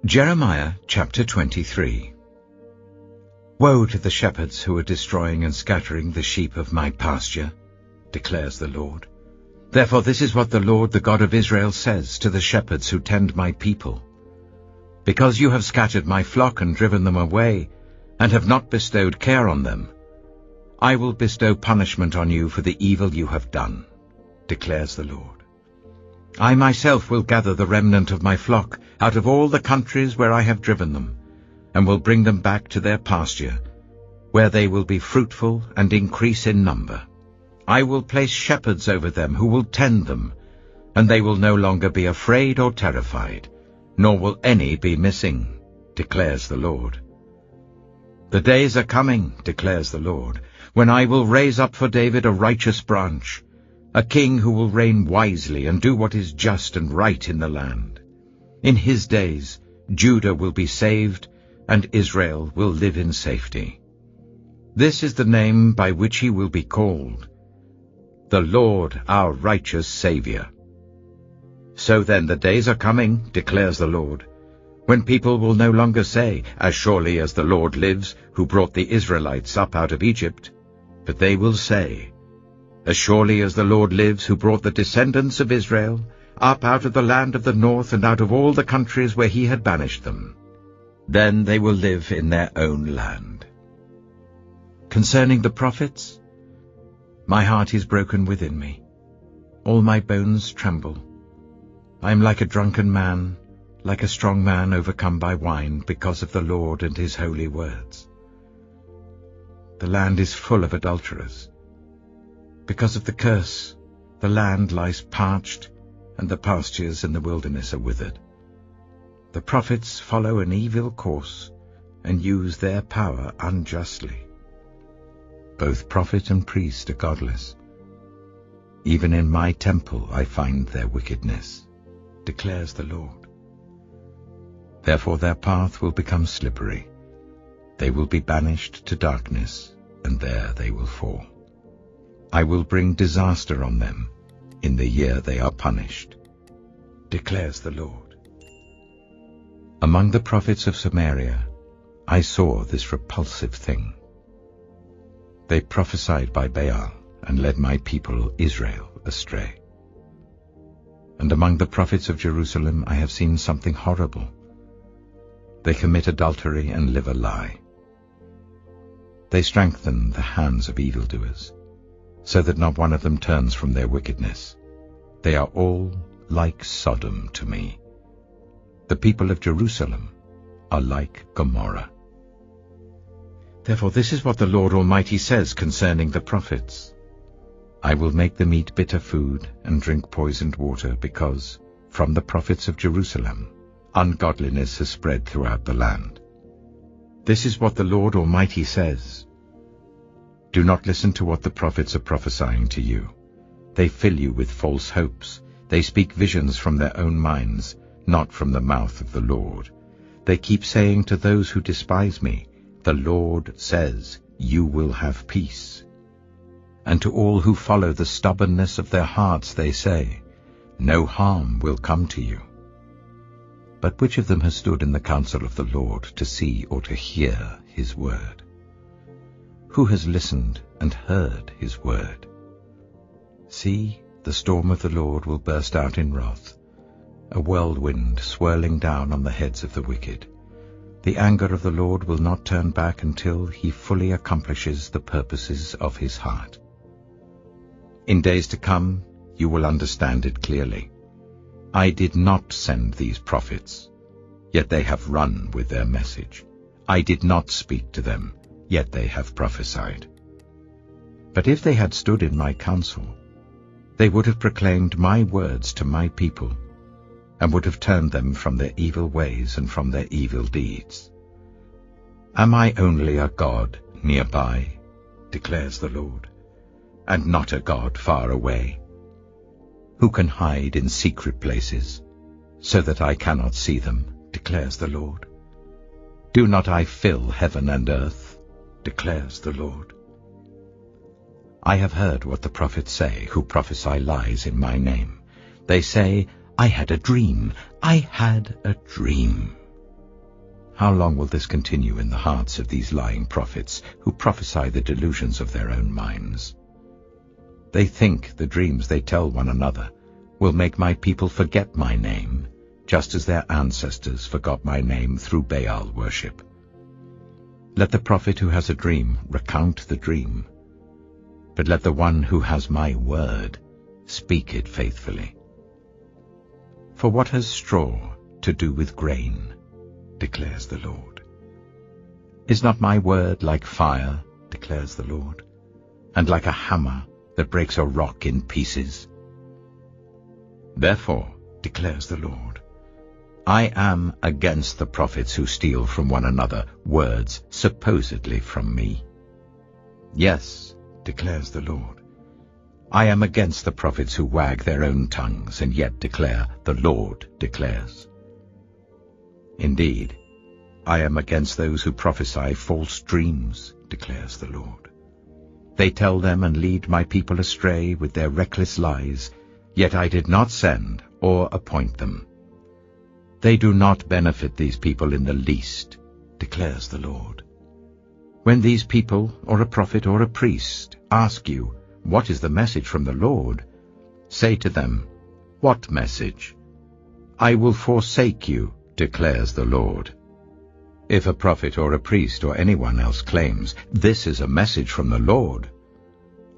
Jeremiah chapter 23. Woe to the shepherds who are destroying and scattering the sheep of my pasture, declares the Lord. Therefore this is what the Lord, the God of Israel, says to the shepherds who tend my people. Because you have scattered my flock and driven them away, and have not bestowed care on them, I will bestow punishment on you for the evil you have done, declares the Lord. I myself will gather the remnant of my flock out of all the countries where I have driven them, and will bring them back to their pasture, where they will be fruitful and increase in number. I will place shepherds over them who will tend them, and they will no longer be afraid or terrified, nor will any be missing, declares the Lord. The days are coming, declares the Lord, when I will raise up for David a righteous branch, a king who will reign wisely and do what is just and right in the land. In his days Judah will be saved, and Israel will live in safety. This is the name by which he will be called, the Lord our righteous Saviour. So then the days are coming, declares the Lord, when people will no longer say, As surely as the Lord lives, who brought the Israelites up out of Egypt, but they will say, As surely as the Lord lives, who brought the descendants of Israel up out of the land of the north and out of all the countries where he had banished them. Then they will live in their own land. Concerning the prophets, my heart is broken within me. All my bones tremble. I am like a drunken man, like a strong man overcome by wine, because of the Lord and his holy words. The land is full of adulterers. Because of the curse, the land lies parched, and the pastures in the wilderness are withered. The prophets follow an evil course, and use their power unjustly. Both prophet and priest are godless. Even in my temple I find their wickedness, declares the Lord. Therefore their path will become slippery. They will be banished to darkness, and there they will fall. I will bring disaster on them in the year they are punished, declares the Lord. Among the prophets of Samaria I saw this repulsive thing. They prophesied by Baal and led my people Israel astray. And among the prophets of Jerusalem I have seen something horrible. They commit adultery and live a lie. They strengthen the hands of evildoers, so that not one of them turns from their wickedness. They are all like Sodom to me. The people of Jerusalem are like Gomorrah. Therefore this is what the Lord Almighty says concerning the prophets. I will make them eat bitter food and drink poisoned water, because from the prophets of Jerusalem ungodliness has spread throughout the land. This is what the Lord Almighty says. Do not listen to what the prophets are prophesying to you. They fill you with false hopes. They speak visions from their own minds, not from the mouth of the Lord. They keep saying to those who despise me, The Lord says, you will have peace. And to all who follow the stubbornness of their hearts they say, No harm will come to you. But which of them has stood in the counsel of the Lord to see or to hear his word? Who has listened and heard his word? See, the storm of the Lord will burst out in wrath, a whirlwind swirling down on the heads of the wicked. The anger of the Lord will not turn back until he fully accomplishes the purposes of his heart. In days to come you will understand it clearly. I did not send these prophets, yet they have run with their message. I did not speak to them, yet they have prophesied. But if they had stood in my counsel, they would have proclaimed my words to my people, and would have turned them from their evil ways and from their evil deeds. Am I only a God nearby, declares the Lord, and not a God far away? Who can hide in secret places, so that I cannot see them, declares the Lord? Do not I fill heaven and earth, declares the Lord? I have heard what the prophets say who prophesy lies in my name. They say, I had a dream. I had a dream. how long will this continue in the hearts of these lying prophets, who prophesy the delusions of their own minds? They think the dreams they tell one another will make my people forget my name, just as their ancestors forgot my name through Baal worship. Let the prophet who has a dream recount the dream, but let the one who has my word speak it faithfully. For what has straw to do with grain, declares the Lord? Is not my word like fire, declares the Lord, and like a hammer that breaks a rock in pieces? Therefore, declares the Lord, I am against the prophets who steal from one another words supposedly from me. Yes, declares the Lord, I am against the prophets who wag their own tongues and yet declare, the Lord declares. Indeed, I am against those who prophesy false dreams, declares the Lord. They tell them and lead my people astray with their reckless lies, yet I did not send or appoint them. They do not benefit these people in the least, declares the Lord. When these people, or a prophet or a priest, ask you, what is the message from the Lord? Say to them, what message? I will forsake you, declares the Lord. If a prophet or a priest or anyone else claims, this is a message from the Lord,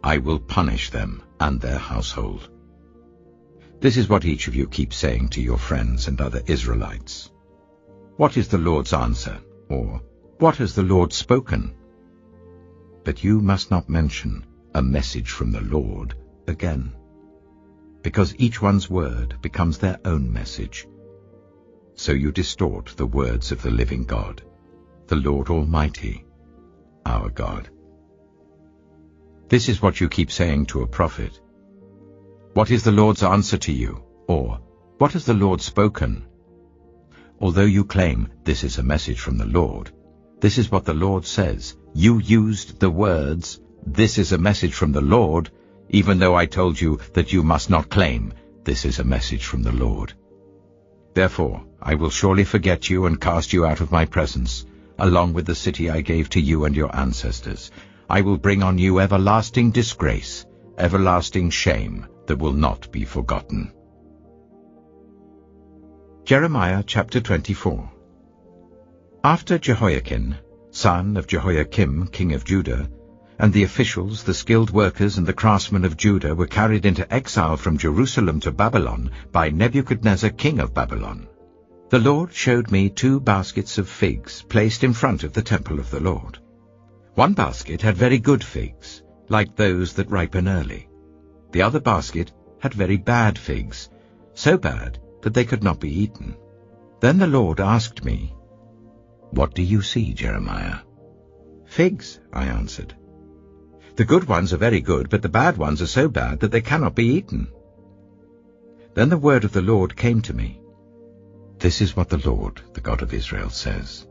I will punish them and their household. This is what each of you keeps saying to your friends and other Israelites. What is the Lord's answer? Or, what has the Lord spoken? But you must not mention a message from the Lord again, because each one's word becomes their own message. So you distort the words of the living God, the Lord Almighty, our God. This is what you keep saying to a prophet. What is the Lord's answer to you? Or, what has the Lord spoken? Although you claim this is a message from the Lord, this is what the Lord says. You used the words, this is a message from the Lord, even though I told you that you must not claim this is a message from the Lord. Therefore, I will surely forget you and cast you out of my presence, along with the city I gave to you and your ancestors. I will bring on you everlasting disgrace, everlasting shame that will not be forgotten. Jeremiah chapter 24. After Jehoiakim, son of Jehoiakim, king of Judah, and the officials, the skilled workers, and the craftsmen of Judah were carried into exile from Jerusalem to Babylon by Nebuchadnezzar, king of Babylon, the Lord showed me 2 baskets of figs placed in front of the temple of the Lord. One basket had very good figs, like those that ripen early. The other basket had very bad figs, so bad that they could not be eaten. Then the Lord asked me, What do you see, Jeremiah? Figs, I answered. The good ones are very good, but the bad ones are so bad that they cannot be eaten. Then the word of the Lord came to me. This is what the Lord, the God of Israel, says.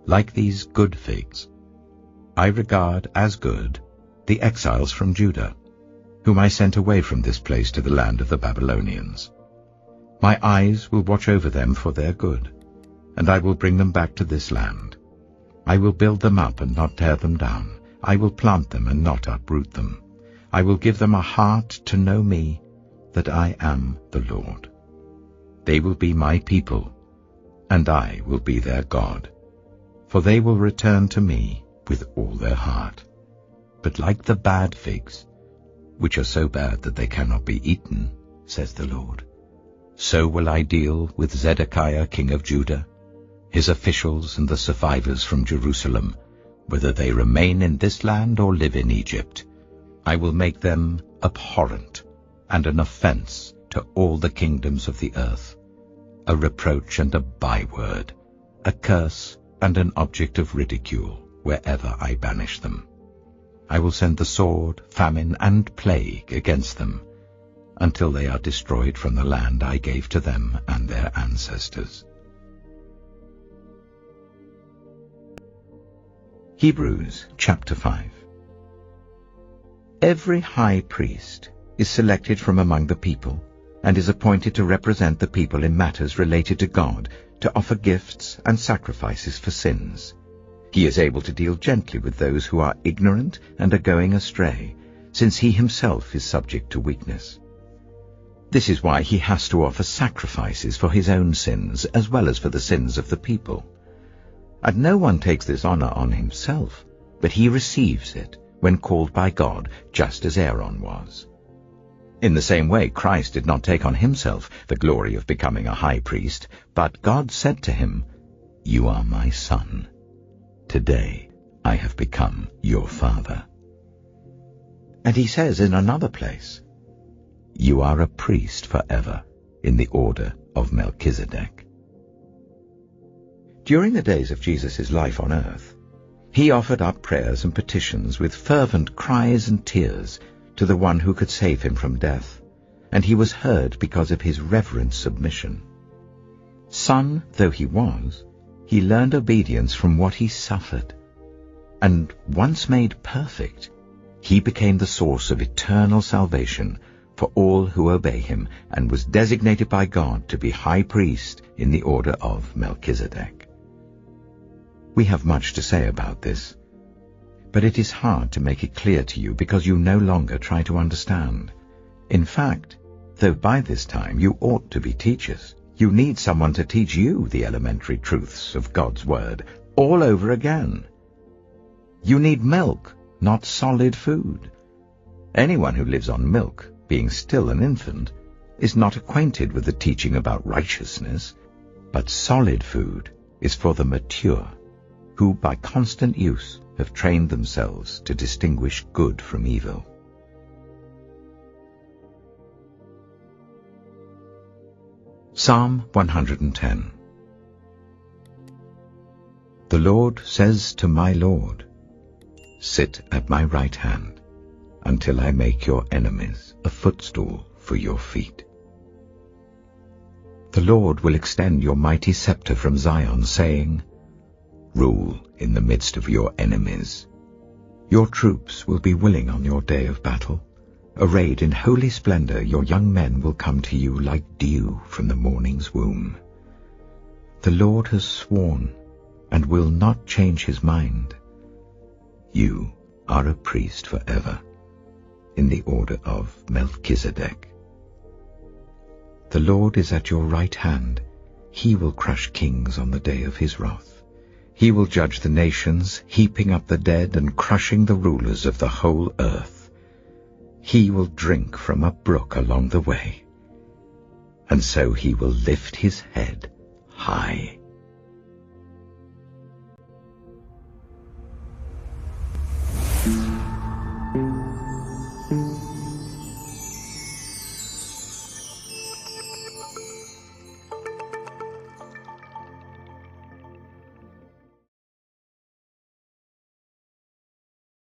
Like these good figs, I regard as good the exiles from Judah, whom I sent away from this place to the land of the Babylonians. My eyes will watch over them for their good, and I will bring them back to this land. I will build them up and not tear them down. I will plant them and not uproot them. I will give them a heart to know me, that I am the Lord. They will be my people, and I will be their God, for they will return to me with all their heart. But like the bad figs, which are so bad that they cannot be eaten, says the Lord, so will I deal with Zedekiah king of Judah, his officials and the survivors from Jerusalem, whether they remain in this land or live in Egypt. I will make them abhorrent and an offense to all the kingdoms of the earth, a reproach and a byword, a curse and an object of ridicule wherever I banish them. I will send the sword, famine, and plague against them, until they are destroyed from the land I gave to them and their ancestors. Hebrews chapter 5. Every high priest is selected from among the people, and is appointed to represent the people in matters related to God, to offer gifts and sacrifices for sins. He is able to deal gently with those who are ignorant and are going astray, since he himself is subject to weakness. This is why he has to offer sacrifices for his own sins as well as for the sins of the people. And no one takes this honor on himself, but he receives it when called by God, just as Aaron was. In the same way, Christ did not take on himself the glory of becoming a high priest, but God said to him, "You are my son. Today I have become your father." And he says in another place, "You are a priest forever in the order of Melchizedek." During the days of Jesus' life on earth, he offered up prayers and petitions with fervent cries and tears to the one who could save him from death, and he was heard because of his reverent submission. Son though he was, he learned obedience from what he suffered, and once made perfect, he became the source of eternal salvation for all who obey him, and was designated by God to be high priest in the order of Melchizedek. We have much to say about this, but it is hard to make it clear to you because you no longer try to understand. In fact, though by this time you ought to be teachers, you need someone to teach you the elementary truths of God's Word all over again. You need milk, not solid food. Anyone who lives on milk, being still an infant, is not acquainted with the teaching about righteousness, but solid food is for the mature, who by constant use have trained themselves to distinguish good from evil. Psalm 110. The Lord says to my Lord, "Sit at my right hand, until I make your enemies a footstool for your feet." The Lord will extend your mighty scepter from Zion, saying, "Rule in the midst of your enemies." Your troops will be willing on your day of battle. Arrayed in holy splendor, your young men will come to you like dew from the morning's womb. The Lord has sworn and will not change his mind. You are a priest forever, in the order of Melchizedek. The Lord is at your right hand. He will crush kings on the day of his wrath. He will judge the nations, heaping up the dead and crushing the rulers of the whole earth. He will drink from a brook along the way, and so he will lift his head high.